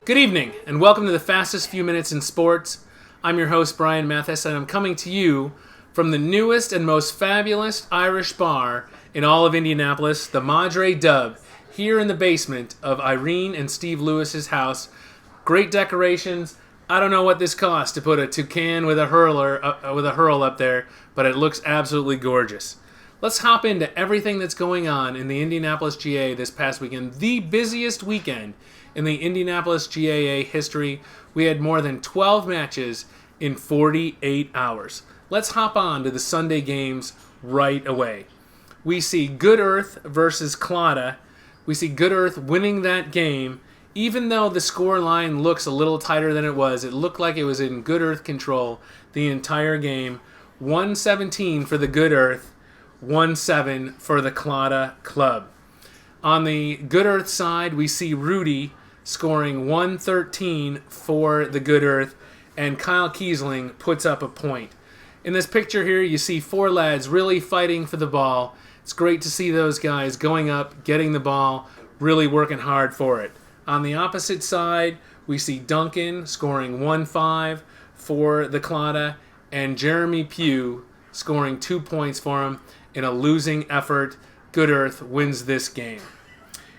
Good evening, and welcome to the fastest few minutes in sports. I'm your host, Brian Mathis, and I'm coming to you from the newest and most fabulous Irish bar in all of Indianapolis, the Madre Dub, here in the basement of Irene and Steve Lewis's house. Great decorations. I don't know what this cost to put a toucan with a hurl up there, but it looks absolutely gorgeous. Let's hop into everything that's going on in the Indianapolis GAA this past weekend, the busiest weekend in the Indianapolis GAA history. We had more than 12 matches in 48 hours. Let's hop on to the Sunday games right away. We see Good Earth versus Claddagh. We see Good Earth winning that game. Even though the score line looks a little tighter than it looked like it was in Good Earth control the entire game. 117 for the Good Earth, 1-7 for the Claddagh club. On the Good Earth side, we see Rudy scoring 113 for the Good Earth, and Kyle Kiesling puts up a point. In this picture here, you see four lads really fighting for the ball. It's great to see those guys going up, getting the ball, really working hard for it. On the opposite side, we see Duncan scoring 1-5 for the Claddagh, and Jeremy Pugh scoring 2 points for him in a losing effort. Good Earth wins this game.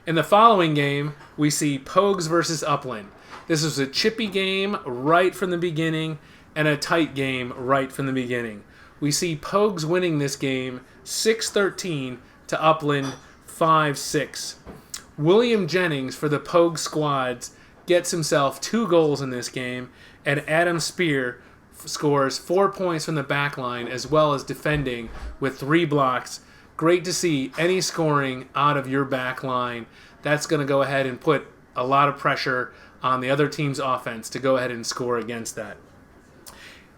In the following game, we see Pogues versus Upland. This was a chippy game right from the beginning and a tight game right from the beginning. We see Pogues winning this game 6-13 to Upland 5-6. William Jennings for the Pogue squads gets himself 2 goals in this game, and Adam Spear scores 4 points from the back line as well as defending with 3 blocks. Great to see any scoring out of your back line. That's going to go ahead and put a lot of pressure on the other team's offense to go ahead and score against that.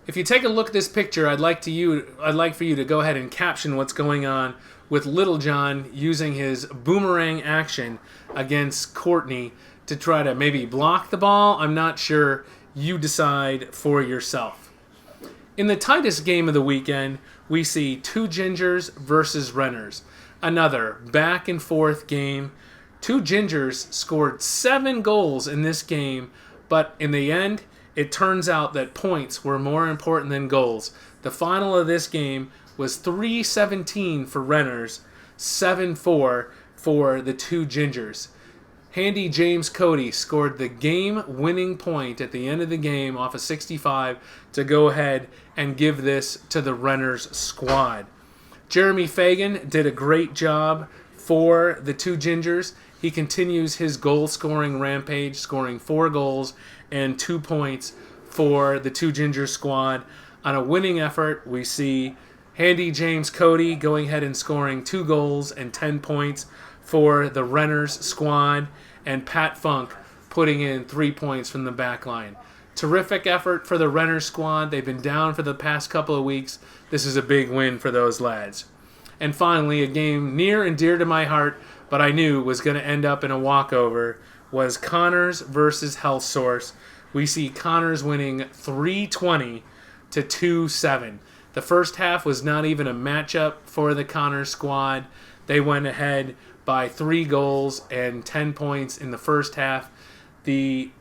If you take a look at this picture, I'd like for you to go ahead and caption what's going on with Little John using his boomerang action against Courtney to try to maybe block the ball. I'm not sure. You decide for yourself. In the tightest game of the weekend, we see Two Gingers versus Renners. Another back and forth game. Two Gingers scored 7 goals in this game, but in the end, it turns out that points were more important than goals. The final of this game was 3-17 for Renners, 7-4 for the Two Gingers. Handy James Cody scored the game-winning point at the end of the game off a 65 to go ahead and give this to the Renners squad. Jeremy Fagan did a great job for the Two Gingers. He continues his goal-scoring rampage, scoring 4 goals and 2 points for the Two Gingers squad. On a winning effort, we see Handy James Cody going ahead and scoring 2 goals and 10 points for the Renners squad, and Pat Funk putting in 3 points from the back line. Terrific effort for the Renners squad. They've been down for the past couple of weeks. This is a big win for those lads. And finally, a game near and dear to my heart, but I knew was going to end up in a walkover, was Connors versus Health Source. We see Connors winning 320 to 2-7. The first half was not even a matchup for the Connors squad. They went ahead by 3 goals and 10 points in the first half. The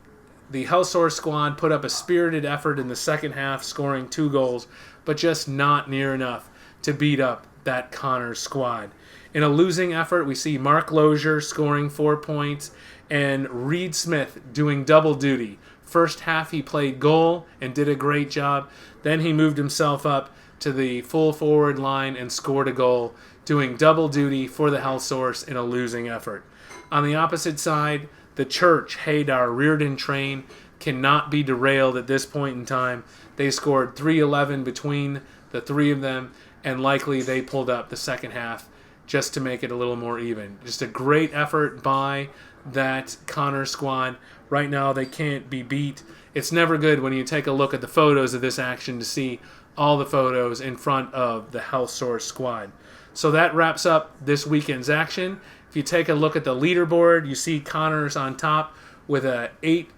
Health Source squad put up a spirited effort in the second half, scoring 2 goals, but just not near enough to beat up that Connors squad. In a losing effort, we see Mark Lozier scoring 4 points and Reed Smith doing double duty. First half, he played goal and did a great job. Then he moved himself up to the full forward line and scored a goal, doing double duty for the Health Source in a losing effort. On the opposite side, the Church Haydar Reardon train cannot be derailed at this point in time. They scored 3-11 between the 3 of them, and likely they pulled up the second half just to make it a little more even. Just a great effort by that Connors squad. Right now, they can't be beat. It's never good when you take a look at the photos of this action to see all the photos in front of the Health Source squad. So that wraps up this weekend's action. If you take a look at the leaderboard, you see Connors on top with 8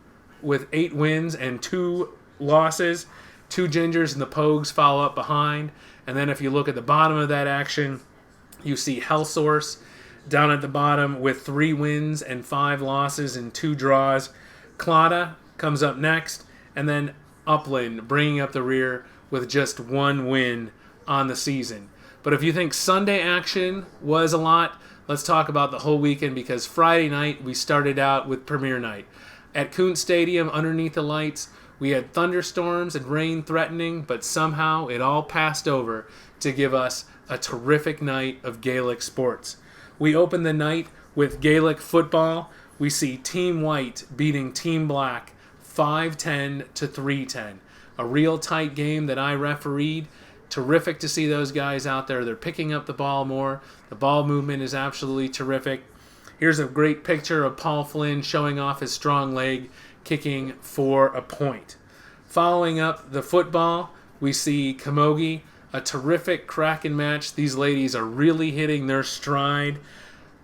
wins and 2 losses. Two Gingers and the Pogues follow up behind. And then if you look at the bottom of that action, you see Health Source down at the bottom with 3 wins and 5 losses and 2 draws. Clada comes up next, and then Upland bringing up the rear with just one win on the season. But if you think Sunday action was a lot, let's talk about the whole weekend, because Friday night we started out with premiere night. At Kuntz Stadium, underneath the lights, we had thunderstorms and rain threatening, but somehow it all passed over to give us a terrific night of Gaelic sports. We opened the night with Gaelic football. We see Team White beating Team Black 5-10 to 3-10. A real tight game that I refereed. Terrific to see those guys out there. They're picking up the ball more. The ball movement is absolutely terrific. Here's a great picture of Paul Flynn showing off his strong leg, kicking for a point. Following up the football, we see Camogie, a terrific cracking match. These ladies are really hitting their stride.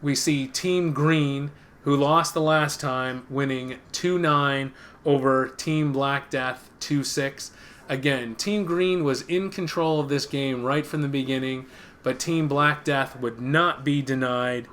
We see Team Green, who lost the last time, winning 2-9 over Team Black Death 2-6. Again, Team Green was in control of this game right from the beginning, but Team Black Death would not be denied.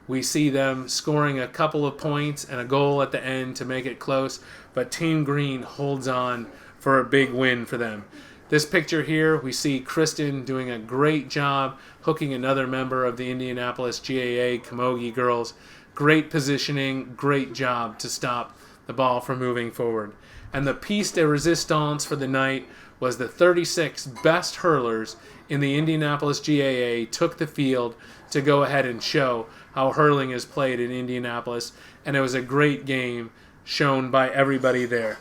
We see them scoring a couple of points and a goal at the end to make it close, but Team Green holds on for a big win for them. This picture here, we see Kristen doing a great job hooking another member of the Indianapolis GAA Camogie girls. Great positioning, great job to stop the ball from moving forward. And the piece de resistance for the night was the 36 best hurlers in the Indianapolis GAA took the field to go ahead and show how hurling is played in Indianapolis, and it was a great game shown by everybody there.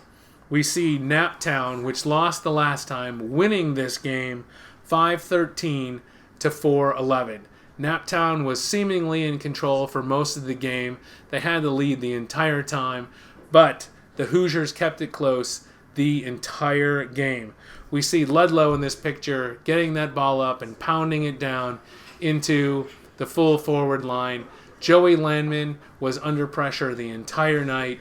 We see Naptown, which lost the last time, winning this game 5-13 to 4-11. Naptown was seemingly in control for most of the game. They had the lead the entire time, but the Hoosiers kept it close the entire game. We see Ludlow in this picture getting that ball up and pounding it down into the full forward line. Joey Landman was under pressure the entire night.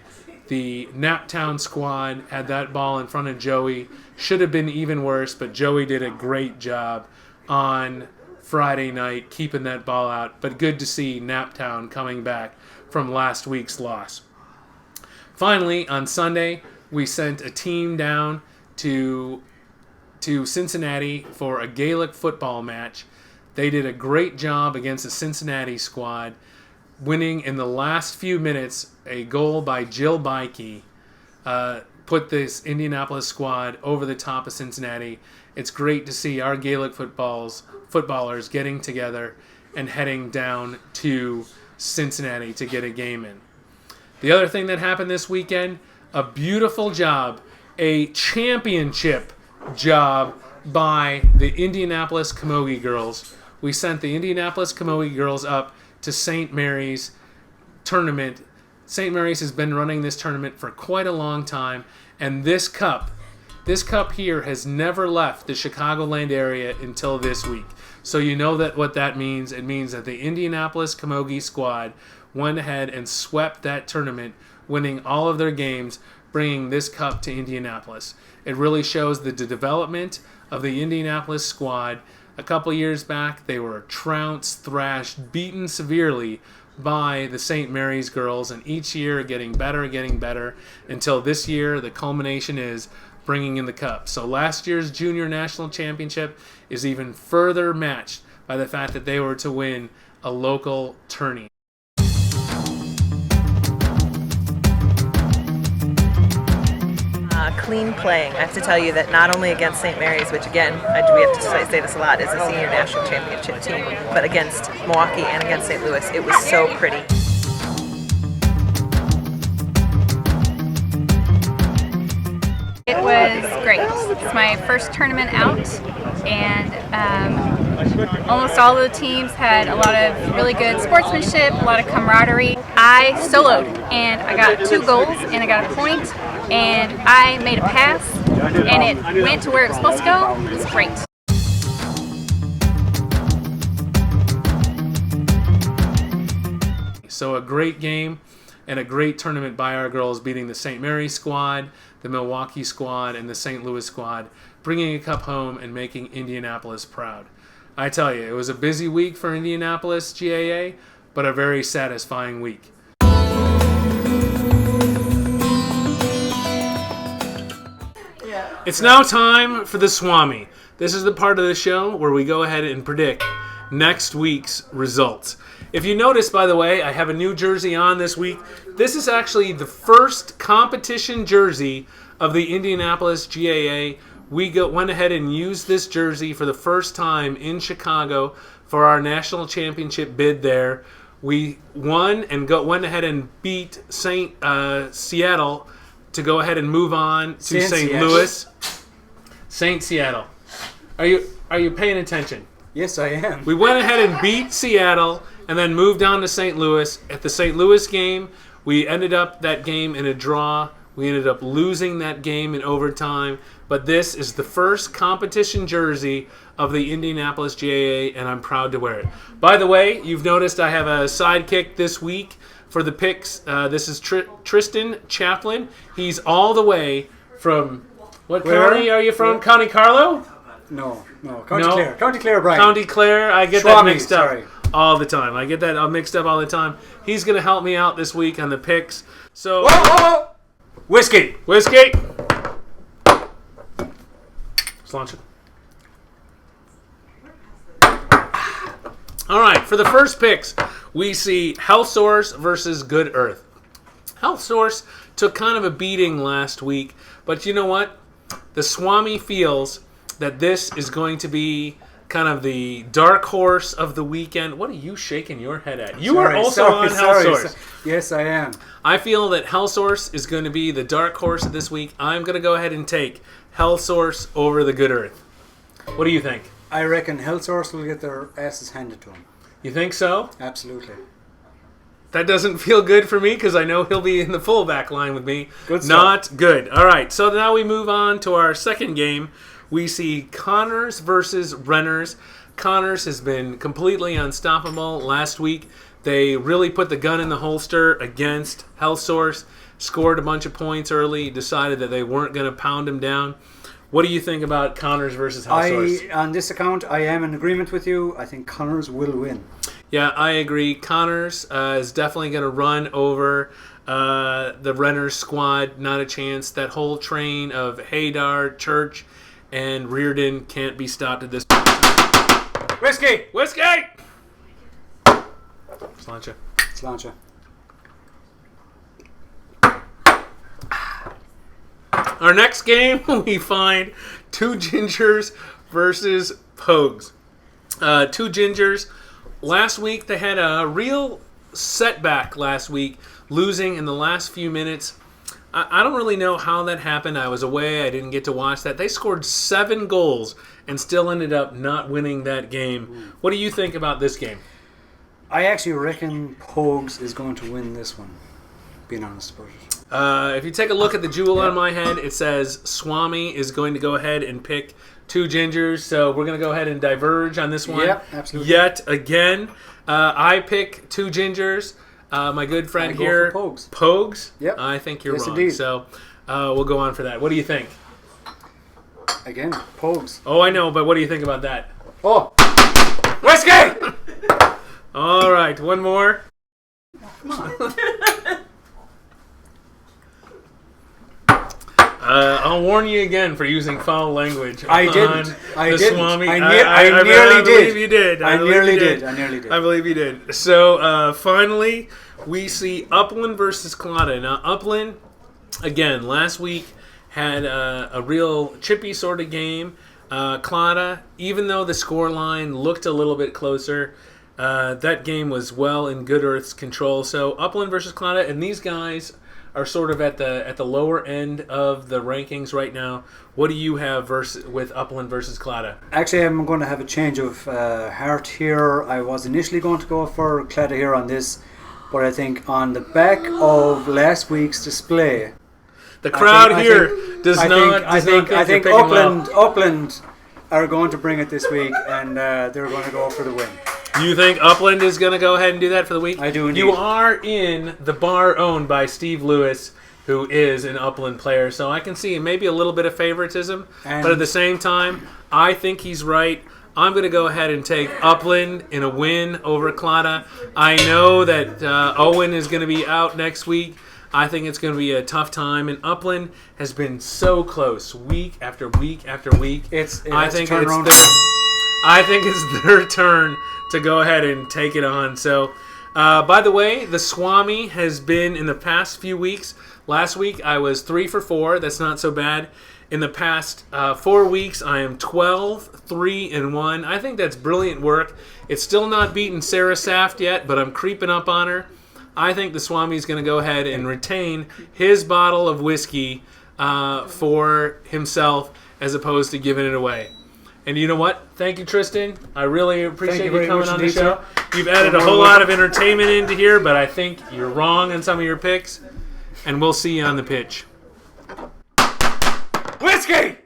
The Naptown squad had that ball in front of Joey. Should have been even worse, but Joey did a great job on Friday night keeping that ball out. But good to see Naptown coming back from last week's loss. Finally, on Sunday, we sent a team down to Cincinnati for a Gaelic football match. They did a great job against the Cincinnati squad, winning in the last few minutes. A goal by Jill Bikey put this Indianapolis squad over the top of Cincinnati. It's great to see our Gaelic footballers getting together and heading down to Cincinnati to get a game in. The other thing that happened this weekend, a beautiful job, a championship job by the Indianapolis Camogie girls. We sent the Indianapolis Camogie girls up to St. Mary's tournament. St. Mary's has been running this tournament for quite a long time, and this cup here has never left the Chicagoland area until this week. So you know that what that means. It means that the Indianapolis Camogie squad went ahead and swept that tournament, winning all of their games, bringing this cup to Indianapolis. It really shows the development of the Indianapolis squad. A couple years back, they were trounced, thrashed, beaten severely by the St. Mary's girls, and each year getting better, until this year the culmination is bringing in the cup. So last year's junior national championship is even further matched by the fact that they were to win a local tourney. Clean playing. I have to tell you that not only against St. Mary's, which again, we have to say this a lot, is a senior national championship team, but against Milwaukee and against St. Louis, it was so pretty. It was great. It's my first tournament out, and almost all of the teams had a lot of really good sportsmanship, a lot of camaraderie. I soloed, and I got 2 goals, and I got a point, and I made a pass, and it went to where it was supposed to go. It was great. So a great game and a great tournament by our girls, beating the St. Mary's squad, the Milwaukee squad, and the St. Louis squad, bringing a cup home and making Indianapolis proud. I tell you, it was a busy week for Indianapolis GAA, but a very satisfying week. It's now time for the Swami. This is the part of the show where we go ahead and predict next week's results. If you notice, by the way, I have a new jersey on this week. This is actually the first competition jersey of the Indianapolis GAA. We went ahead and used this jersey for the first time in Chicago for our national championship bid there. We won and went ahead and beat Seattle to go ahead and move on to St. Louis. St. Seattle. Are you paying attention? Yes, I am. We went ahead and beat Seattle and then moved on to St. Louis. At the St. Louis game, we ended up that game in a draw. We ended up losing that game in overtime. But this is the first competition jersey of the Indianapolis GAA, and I'm proud to wear it. By the way, you've noticed I have a sidekick this week for the picks. This is Tristan Chaplin. He's all the way from... What county are you from? Where? County Carlo? No. County Clare. County Clare, Brian. County Clare. I get that mixed up all the time. I get that mixed up all the time. He's going to help me out this week on the picks. So, whoa. Whiskey. Let's launch it. All right, for the first picks, we see Health Source versus Good Earth. Health Source took kind of a beating last week, but you know what? The Swami feels that this is going to be kind of the dark horse of the weekend. What are you shaking your head at? You are also on Health Source. Yes, I am. I feel that Health Source is going to be the dark horse of this week. I'm going to go ahead and take Health Source over the Good Earth. What do you think? I reckon Health Source will get their asses handed to them. You think so? Absolutely. That doesn't feel good for me because I know he'll be in the fullback line with me. Good stuff. Not good. All right, so now we move on to our second game. We see Connors versus Renners. Connors has been completely unstoppable. Last week, they really put the gun in the holster against Health Source, scored a bunch of points early, decided that they weren't going to pound him down. What do you think about Connors versus Health Source? On this account, I am in agreement with you. I think Connors will win. Yeah, I agree. Connors is definitely going to run over the Renners squad. Not a chance. That whole train of Haydar, Church, and Reardon can't be stopped at this point. Whiskey! Sláinte. Our next game, we find Two Gingers versus Pogues. Two Gingers. Last week, they had a real setback last week, losing in the last few minutes. I don't really know how that happened. I was away. I didn't get to watch that. They scored 7 goals and still ended up not winning that game. What do you think about this game? I actually reckon Pogues is going to win this one, being honest about it. If you take a look at the jewel on my head, it says Swami is going to go ahead and pick Two Gingers. So we're going to go ahead and diverge on this one. Yep, absolutely. Yet again, I pick Two Gingers. My good friend here, Pogues. Yep. I think you're wrong. Indeed. So we'll go on for that. What do you think? Again, Pogues. Oh, I know, but what do you think about that? Oh, whiskey! All right, one more. Come on. I'll warn you again for using foul language. I didn't. I Swami. I nearly did. I believe you did. I nearly did. I believe you did. So finally, we see Upland versus Claddagh. Now, Upland, again, last week had a real chippy sort of game. Claddagh, even though the scoreline looked a little bit closer, that game was well in Good Earth's control. So Upland versus Claddagh, and these guys are sort of at the lower end of the rankings right now. What do you have with Upland versus Claddagh? Actually, I'm going to have a change of heart here. I was initially going to go for Claddagh here on this, but I think on the back of last week's display, the crowd does not. I think Upland are going to bring it this week, and they're going to go for the win. You think Upland is going to go ahead and do that for the week? I do indeed. You are in the bar owned by Steve Lewis, who is an Upland player, so I can see maybe a little bit of favoritism, but at the same time, I think he's right. I'm going to go ahead and take Upland in a win over Claddagh. I know that Owen is going to be out next week. I think it's going to be a tough time, and Upland has been so close week after week after week. I think it's their turn to go ahead and take it on. So, by the way, the Swami has been in the past few weeks. Last week I was 3 for 4. That's not so bad. In the past 4 weeks, I am 12, 3, and 1. I think that's brilliant work. It's still not beaten Sarah Saft yet, but I'm creeping up on her. I think the Swami is going to go ahead and retain his bottle of whiskey for himself as opposed to giving it away. And you know what? Thank you, Tristan. I really appreciate you coming on the show. You've added a whole lot of entertainment into here, but I think you're wrong on some of your picks. And we'll see you on the pitch. Whiskey!